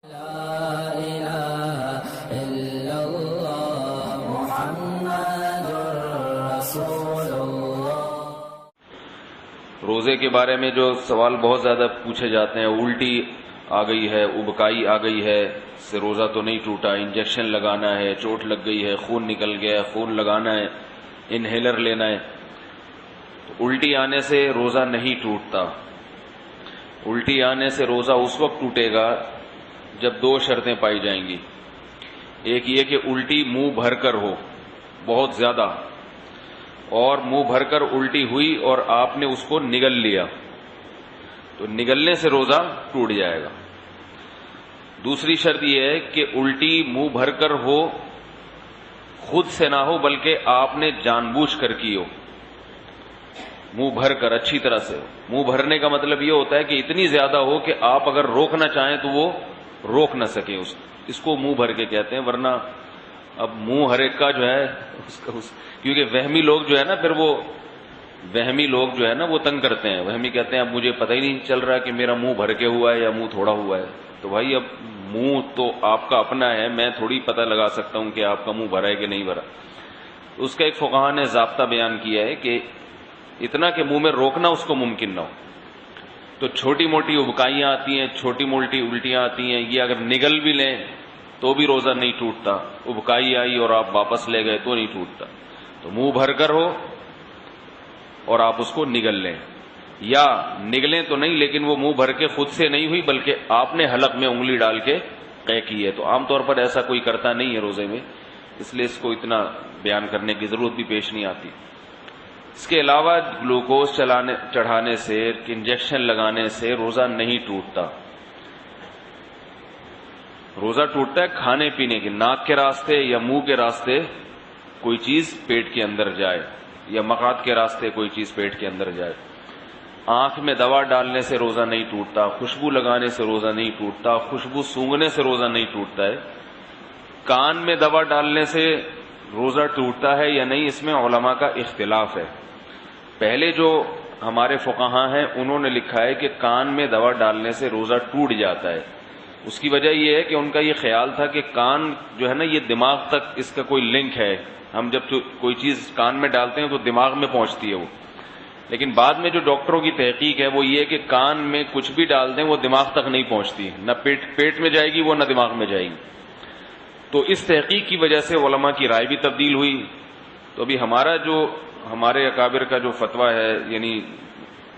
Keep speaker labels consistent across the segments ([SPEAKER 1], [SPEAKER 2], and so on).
[SPEAKER 1] روزے کے بارے میں جو سوال بہت زیادہ پوچھے جاتے ہیں، الٹی آ گئی ہے، ابکائی آ گئی ہے، اس سے روزہ تو نہیں ٹوٹا، انجیکشن لگانا ہے، چوٹ لگ گئی ہے، خون نکل گیا ہے، خون لگانا ہے، انہیلر لینا ہے، تو الٹی آنے سے روزہ نہیں ٹوٹتا۔ الٹی آنے سے روزہ اس وقت ٹوٹے گا جب دو شرطیں پائی جائیں گی۔ ایک یہ کہ الٹی منہ بھر کر ہو بہت زیادہ، اور منہ بھر کر الٹی ہوئی اور آپ نے اس کو نگل لیا، تو نگلنے سے روزہ ٹوٹ جائے گا۔ دوسری شرط یہ ہے کہ الٹی منہ بھر کر ہو، خود سے نہ ہو بلکہ آپ نے جان بوجھ کر کی ہو، منہ بھر کر اچھی طرح سے۔ منہ بھرنے کا مطلب یہ ہوتا ہے کہ اتنی زیادہ ہو کہ آپ اگر روکنا چاہیں تو وہ روک نہ سکیں، اس کو منہ بھر کے کہتے ہیں۔ ورنہ اب منہ ہر ایک کا جو ہے کیونکہ وہمی لوگ جو ہے نا، پھر وہ وہمی لوگ جو ہے نا وہ تنگ کرتے ہیں۔ وہمی کہتے ہیں اب مجھے پتہ ہی نہیں چل رہا کہ میرا منہ بھر کے ہوا ہے یا منہ تھوڑا ہوا ہے۔ تو بھائی اب منہ تو آپ کا اپنا ہے، میں تھوڑی پتہ لگا سکتا ہوں کہ آپ کا منہ بھرا ہے کہ نہیں بھرا۔ اس کا ایک فقہا نے ضابطہ بیان کیا ہے کہ اتنا کہ منہ میں روکنا اس کو ممکن نہ ہو۔ تو چھوٹی موٹی ابکائیاں آتی ہیں، چھوٹی موٹی الٹیاں آتی ہیں، یہ اگر نگل بھی لیں تو بھی روزہ نہیں ٹوٹتا۔ ابکائی آئی اور آپ واپس لے گئے تو نہیں ٹوٹتا۔ تو منہ بھر کر ہو اور آپ اس کو نگل لیں، یا نگلیں تو نہیں لیکن وہ منہ بھر کے خود سے نہیں ہوئی بلکہ آپ نے حلق میں انگلی ڈال کے قے کی ہے۔ تو عام طور پر ایسا کوئی کرتا نہیں ہے روزے میں، اس لیے اس کو اتنا بیان کرنے کی ضرورت بھی پیش نہیں آتی۔ اس کے علاوہ گلوکوز چڑھانے سے، انجیکشن لگانے سے روزہ نہیں ٹوٹتا۔ روزہ ٹوٹتا ہے کھانے پینے کے، ناک کے راستے یا منہ کے راستے کوئی چیز پیٹ کے اندر جائے، یا مقعد کے راستے کوئی چیز پیٹ کے اندر جائے۔ آنکھ میں دوا ڈالنے سے روزہ نہیں ٹوٹتا، خوشبو لگانے سے روزہ نہیں ٹوٹتا، خوشبو سونگھنے سے روزہ نہیں ٹوٹتا ہے۔ کان میں دوا ڈالنے سے روزہ ٹوٹتا ہے یا نہیں، اس میں علماء کا اختلاف ہے۔ پہلے جو ہمارے فقہاء ہیں انہوں نے لکھا ہے کہ کان میں دوا ڈالنے سے روزہ ٹوٹ جاتا ہے۔ اس کی وجہ یہ ہے کہ ان کا یہ خیال تھا کہ کان جو ہے نا یہ دماغ تک اس کا کوئی لنک ہے، ہم جب کوئی چیز کان میں ڈالتے ہیں تو دماغ میں پہنچتی ہے وہ۔ لیکن بعد میں جو ڈاکٹروں کی تحقیق ہے وہ یہ کہ کان میں کچھ بھی ڈال دیں وہ دماغ تک نہیں پہنچتی، نہ پیٹ میں جائے گی وہ، نہ دماغ میں جائے گی۔ تو اس تحقیق کی وجہ سے علماء کی رائے بھی تبدیل ہوئی۔ تو ابھی ہمارے اکابر کا جو فتویٰ ہے، یعنی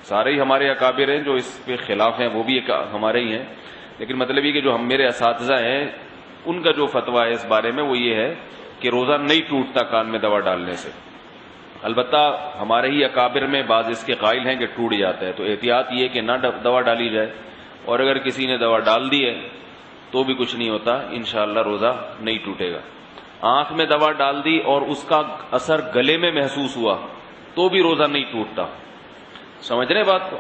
[SPEAKER 1] سارے ہی ہمارے اکابر ہیں جو اس پہ خلاف ہیں، وہ بھی ہمارے ہی ہیں، لیکن مطلب یہ کہ جو میرے اساتذہ ہیں ان کا جو فتویٰ ہے اس بارے میں وہ یہ ہے کہ روزہ نہیں ٹوٹتا کان میں دوا ڈالنے سے۔ البتہ ہمارے ہی اکابر میں بعض اس کے قائل ہیں کہ ٹوٹ جاتا ہے، تو احتیاط یہ کہ نہ دوا ڈالی جائے، اور اگر کسی نے دوا ڈال دی ہے تو بھی کچھ نہیں ہوتا، انشاءاللہ روزہ نہیں ٹوٹے گا۔ آنکھ میں دوا ڈال دی اور اس کا اثر گلے میں محسوس ہوا تو بھی روزہ نہیں ٹوٹتا، سمجھ رہے بات کو؟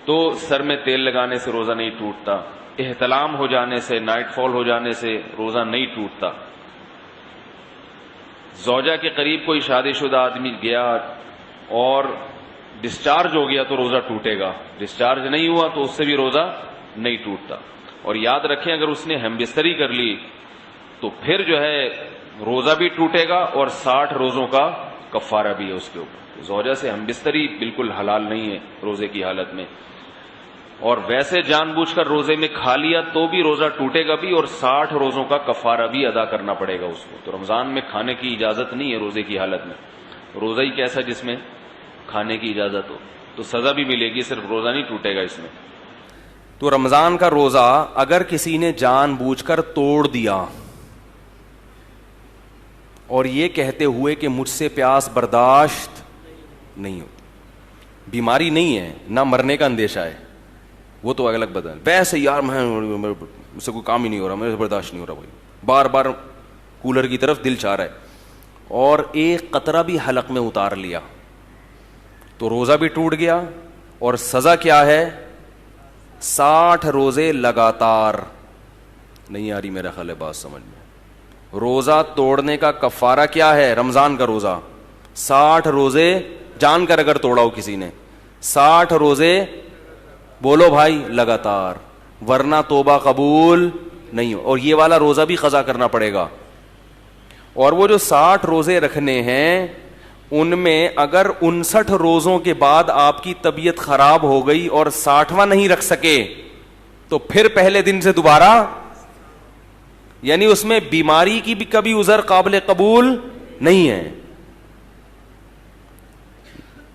[SPEAKER 1] تو سر میں تیل لگانے سے روزہ نہیں ٹوٹتا، احتلام ہو جانے سے، نائٹ فال ہو جانے سے روزہ نہیں ٹوٹتا۔ زوجہ کے قریب کوئی شادی شدہ آدمی گیا اور ڈسچارج ہو گیا تو روزہ ٹوٹے گا، ڈسچارج نہیں ہوا تو اس سے بھی روزہ نہیں ٹوٹتا۔ اور یاد رکھیں اگر اس نے ہم بستری کر لی تو پھر جو ہے روزہ بھی ٹوٹے گا اور 60 روزوں کا کفارہ بھی ہے اس کے اوپر۔ زوجہ سے ہم بستری بالکل حلال نہیں ہے روزے کی حالت میں، اور ویسے جان بوجھ کر روزے میں کھا لیا تو بھی روزہ ٹوٹے گا بھی، اور 60 روزوں کا کفارہ بھی ادا کرنا پڑے گا اس کو۔ تو رمضان میں کھانے کی اجازت نہیں ہے روزے کی حالت میں، روزہ ہی کیسا جس میں کھانے کی اجازت ہو، تو سزا بھی ملے گی، صرف روزہ نہیں ٹوٹے گا اس میں۔
[SPEAKER 2] تو رمضان کا روزہ اگر کسی نے جان بوجھ کر توڑ دیا اور یہ کہتے ہوئے کہ مجھ سے پیاس برداشت نہیں ہوتی، بیماری نہیں ہے، نہ مرنے کا اندیشہ ہے، وہ تو الگ بات ہے، ویسے یار مجھ سے کوئی کام ہی نہیں ہو رہا، مجھے برداشت نہیں ہو رہا، بھائی بار بار کولر کی طرف دل چاہ رہا ہے، اور ایک قطرہ بھی حلق میں اتار لیا تو روزہ بھی ٹوٹ گیا، اور سزا کیا ہے؟ 60 روزے لگاتار۔ نہیں آ رہی میرا خیال ہے بات سمجھ میں؟ روزہ توڑنے کا کفارہ کیا ہے؟ رمضان کا روزہ 60 روزے جان کر اگر توڑا ہو کسی نے، 60 روزے بولو بھائی لگاتار، ورنہ توبہ قبول نہیں ہو, اور یہ والا روزہ بھی قضا کرنا پڑے گا. اور وہ جو 60 روزے رکھنے ہیں ان میں اگر 59 روزوں کے بعد آپ کی طبیعت خراب ہو گئی اور 60واں نہیں رکھ سکے تو پھر پہلے دن سے دوبارہ, یعنی اس میں بیماری کی بھی کبھی عذر قابل قبول نہیں ہے,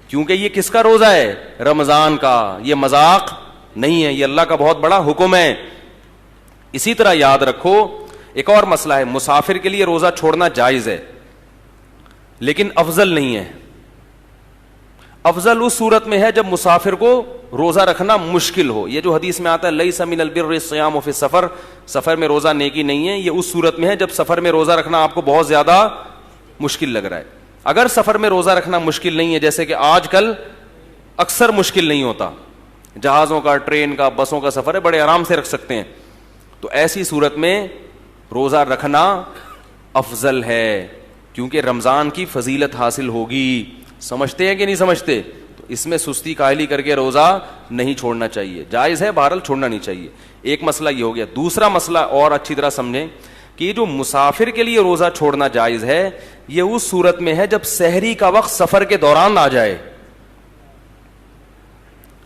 [SPEAKER 2] کیونکہ یہ کس کا روزہ ہے؟ رمضان کا. یہ مذاق نہیں ہے, یہ اللہ کا بہت بڑا حکم ہے. اسی طرح یاد رکھو ایک اور مسئلہ ہے, مسافر کے لیے روزہ چھوڑنا جائز ہے لیکن افضل نہیں ہے. افضل اس صورت میں ہے جب مسافر کو روزہ رکھنا مشکل ہو. یہ جو حدیث میں آتا ہے لیس من البر الصیام فی السفر, سفر میں روزہ نیکی نہیں ہے, یہ اس صورت میں ہے جب سفر میں روزہ رکھنا آپ کو بہت زیادہ مشکل لگ رہا ہے. اگر سفر میں روزہ رکھنا مشکل نہیں ہے, جیسے کہ آج کل اکثر مشکل نہیں ہوتا, جہازوں کا, ٹرین کا, بسوں کا سفر ہے, بڑے آرام سے رکھ سکتے ہیں, تو ایسی صورت میں روزہ رکھنا افضل ہے کیونکہ رمضان کی فضیلت حاصل ہوگی. سمجھتے ہیں کہ نہیں سمجھتے؟ تو اس میں سستی کاہلی کر کے روزہ نہیں چھوڑنا چاہیے, جائز ہے بہرحال, چھوڑنا نہیں چاہیے. ایک مسئلہ یہ ہو گیا. دوسرا مسئلہ اور اچھی طرح سمجھیں کہ یہ جو مسافر کے لیے روزہ چھوڑنا جائز ہے یہ اس صورت میں ہے جب سحری کا وقت سفر کے دوران آ جائے.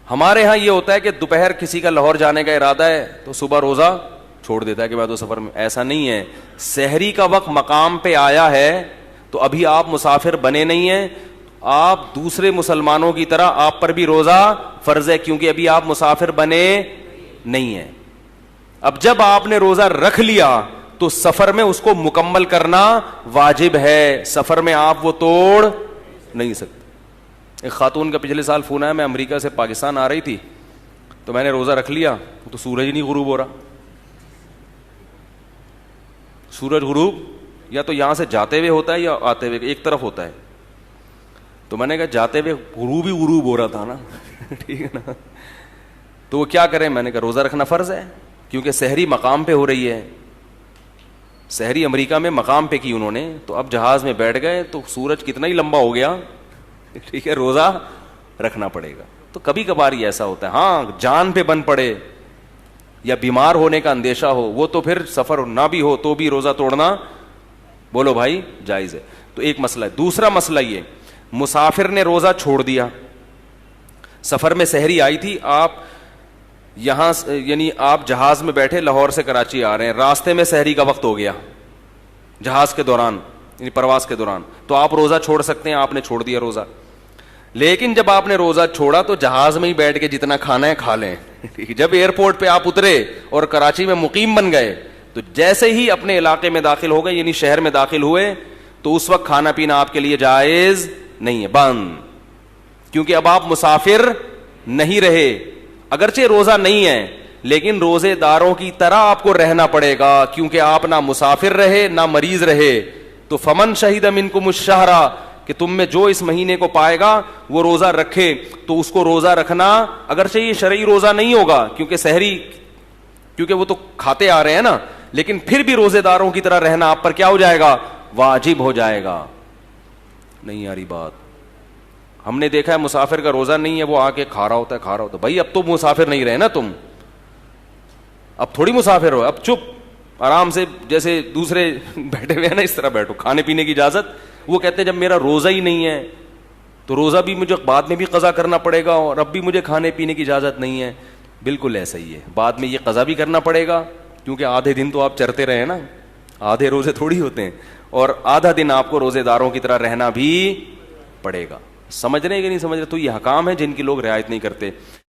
[SPEAKER 2] ہمارے ہاں یہ ہوتا ہے کہ دوپہر کسی کا لاہور جانے کا ارادہ ہے تو صبح روزہ چھوڑ دیتا ہے کہ میں تو سفر میں. ایسا نہیں ہے, سحری کا وقت مقام پہ آیا ہے تو ابھی آپ مسافر بنے نہیں ہیں, آپ دوسرے مسلمانوں کی طرح آپ پر بھی روزہ فرض ہے کیونکہ ابھی آپ مسافر بنے نہیں ہیں. اب جب آپ نے روزہ رکھ لیا تو سفر میں اس کو مکمل کرنا واجب ہے, سفر میں آپ وہ توڑ نہیں سکتے. ایک خاتون کا پچھلے سال فون آیا, میں امریکہ سے پاکستان آ رہی تھی تو میں نے روزہ رکھ لیا تو سورج ہی نہیں غروب ہو رہا. سورج غروب یا تو یہاں سے جاتے ہوئے ہوتا ہے یا آتے ہوئے, ایک طرف ہوتا ہے. تو میں نے کہا جاتے ہوئے غروب ہی غروب ہو رہا تھا نا ٹھیک ہے نا, تو وہ کیا کریں؟ میں نے کہا روزہ رکھنا فرض ہے کیونکہ سحری مقام پہ ہو رہی ہے. سحری امریکہ میں مقام پہ کی انہوں نے, تو اب جہاز میں بیٹھ گئے تو سورج کتنا ہی لمبا ہو گیا, ٹھیک ہے, روزہ رکھنا پڑے گا. تو کبھی کبھار ہی ایسا ہوتا ہے. ہاں جان پہ بن پڑے یا بیمار ہونے کا اندیشہ ہو, وہ تو پھر سفر نہ بھی ہو تو بھی روزہ توڑنا بولو بھائی جائز ہے. تو ایک مسئلہ ہے. دوسرا مسئلہ یہ, مسافر نے روزہ چھوڑ دیا, سفر میں سحری آئی تھی, آپ یہاں یعنی آپ جہاز میں بیٹھے لاہور سے کراچی آ رہے ہیں, راستے میں سحری کا وقت ہو گیا جہاز کے دوران یعنی پرواز کے دوران, تو آپ روزہ چھوڑ سکتے ہیں, آپ نے چھوڑ دیا روزہ. لیکن جب آپ نے روزہ چھوڑا تو جہاز میں ہی بیٹھ کے جتنا کھانا ہے کھا لیں. جب ایئرپورٹ پہ آپ اترے اور کراچی میں مقیم بن گئے تو جیسے ہی اپنے علاقے میں داخل ہو گئے یعنی شہر میں داخل ہوئے تو اس وقت کھانا پینا آپ کے لیے جائز نہیں ہے, بند, کیونکہ اب آپ مسافر نہیں رہے. اگرچہ روزہ نہیں ہے لیکن روزے داروں کی طرح آپ کو رہنا پڑے گا کیونکہ آپ نہ مسافر رہے نہ مریض رہے. تو فمن شہید منکم الشہر, کہ تم میں جو اس مہینے کو پائے گا وہ روزہ رکھے, تو اس کو روزہ رکھنا, اگرچہ یہ شرعی روزہ نہیں ہوگا کیونکہ سحری, کیونکہ وہ تو کھاتے آ رہے ہیں نا, لیکن پھر بھی روزے داروں کی طرح رہنا آپ پر کیا ہو جائے گا؟ واجب ہو جائے گا. نہیں آ رہی بات؟ ہم نے دیکھا ہے مسافر کا روزہ نہیں ہے, وہ آ کے کھا رہا ہوتا ہے. بھائی اب تو مسافر نہیں رہے نا تم, اب تھوڑی مسافر ہو, اب چپ آرام سے جیسے دوسرے بیٹھے ہوئے ہیں نا اس طرح بیٹھو, کھانے پینے کی اجازت. وہ کہتے ہیں جب میرا روزہ ہی نہیں ہے تو روزہ بھی مجھے بعد میں بھی قضا کرنا پڑے گا اور اب بھی مجھے کھانے پینے کی اجازت نہیں ہے. بالکل ایسا ہی ہے, بعد میں یہ قضا بھی کرنا پڑے گا کیونکہ آدھے دن تو آپ چرتے رہے نا, آدھے روزے تھوڑی ہوتے ہیں, اور آدھا دن آپ کو روزے داروں کی طرح رہنا بھی پڑے گا. سمجھ رہے کہ نہیں سمجھ رہے؟ تو یہ حکام ہے جن کی لوگ رعایت نہیں کرتے.